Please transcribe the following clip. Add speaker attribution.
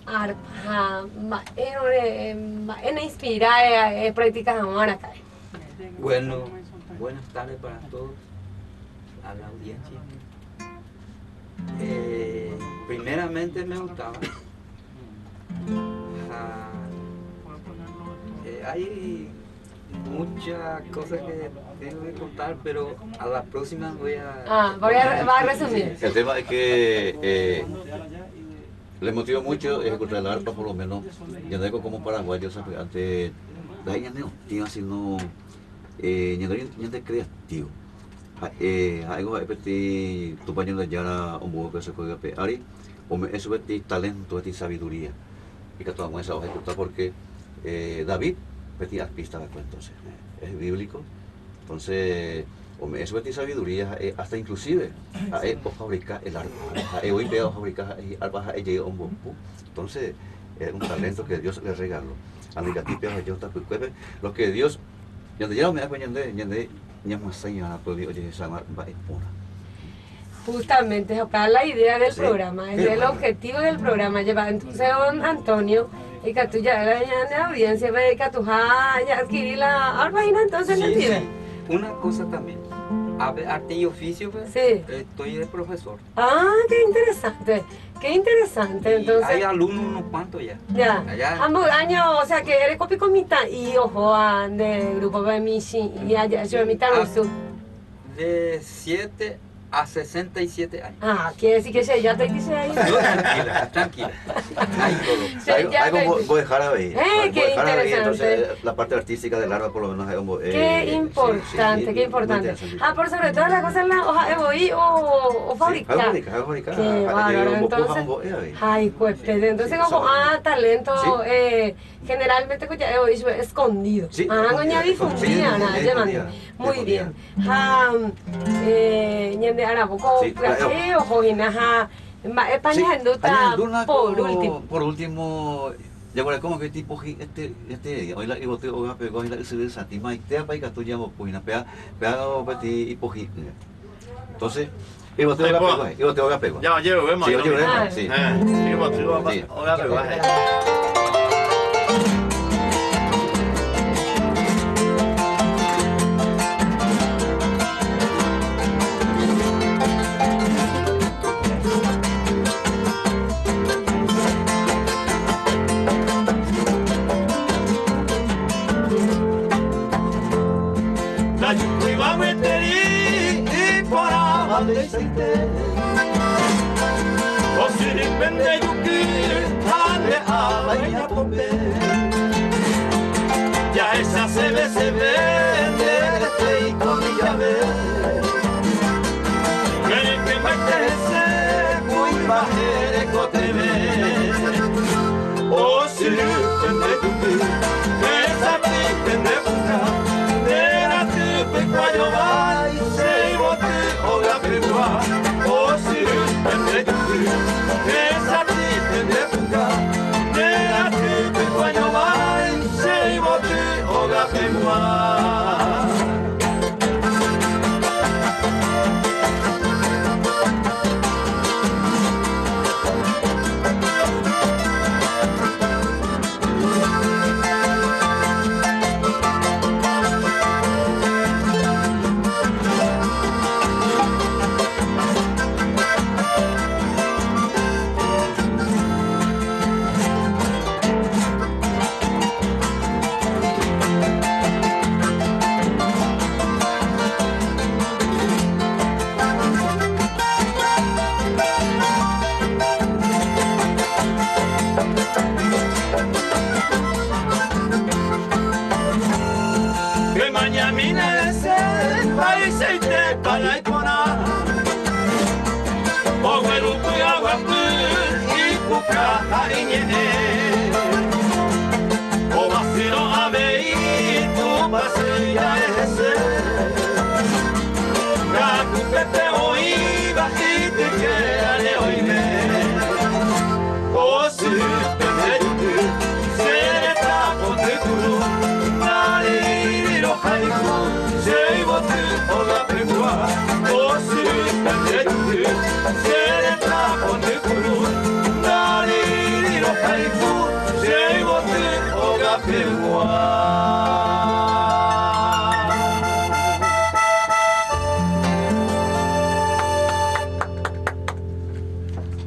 Speaker 1: arpa en inspirar prácticas ahora acá.
Speaker 2: Bueno, buenas tardes para todos, a la audiencia. Primeramente me gustaba. Hay muchas cosas que tengo que contar, pero a la próxima voy
Speaker 1: va a resumir.
Speaker 3: El tema es que le motiva mucho ejecutar el arpa, por lo menos. Yo no digo como paraguayo, ¿sabes? Antes, la gente tiene así, no, gente creativo. Algo repeti tu paño de yara un poco que se juega pe ari o me eso es talento es sabiduría y que toda esa ejecutar porque David peti arpista de entonces es bíblico entonces o me eso es sabiduría hasta inclusive o fabricar el arpa hoy veo fabricar arpa llega un poco entonces es un talento que Dios le regaló a mi gatipia yo está lo que Dios donde ya me da cuenta de
Speaker 1: justamente acá la idea del programa, es el objetivo del programa, llevar entonces don Antonio y que tú ya la audiencia ve que tú ya adquirí la arbaína entonces no entiendes.
Speaker 2: Una cosa también, arte y oficio, pues,
Speaker 1: sí.
Speaker 2: Estoy de profesor.
Speaker 1: Qué interesante, entonces.
Speaker 2: Hay alumnos unos cuantos ya.
Speaker 1: Ya, ambos años, o sea que eres copicomita y ojo de grupo de Michi y allá yo mitad
Speaker 2: de 7 a 67 años.
Speaker 1: Quiere decir que ya te dice ahí.
Speaker 2: No, tranquila. Ahí todo.
Speaker 3: Algo voy a dejar ahí.
Speaker 1: Qué interesante.
Speaker 3: Entonces, la parte artística del arpa por lo menos es
Speaker 1: qué importante, qué importante. Por sobre todas las cosas la hoja de boí o fabricar.
Speaker 3: Fabricar.
Speaker 1: Qué bárbaro, entonces. Entonces como talento generalmente que ya he escondido. Coña difundida, muy bien. Araboco,
Speaker 3: por último, ya bueno, como que tipo hoy la ibote o la pegó y la se desatima y te apa y que tú llamo pues na pega peti y poji. Entonces, ibote o la pegó.
Speaker 4: Ya llevo, vemos.
Speaker 3: Sí.
Speaker 4: Ibote o la pegó.
Speaker 5: O si dipende yuki ale alaina pombe ya esa se vende y con llave que metese muy bajere coteve o si dipende yuki esa dipende bunga era tu pequeño vai sei bote o la pegua o si dipende yuki esa dipende bunga era tu pequeño vai sei bote o la pegua Agua y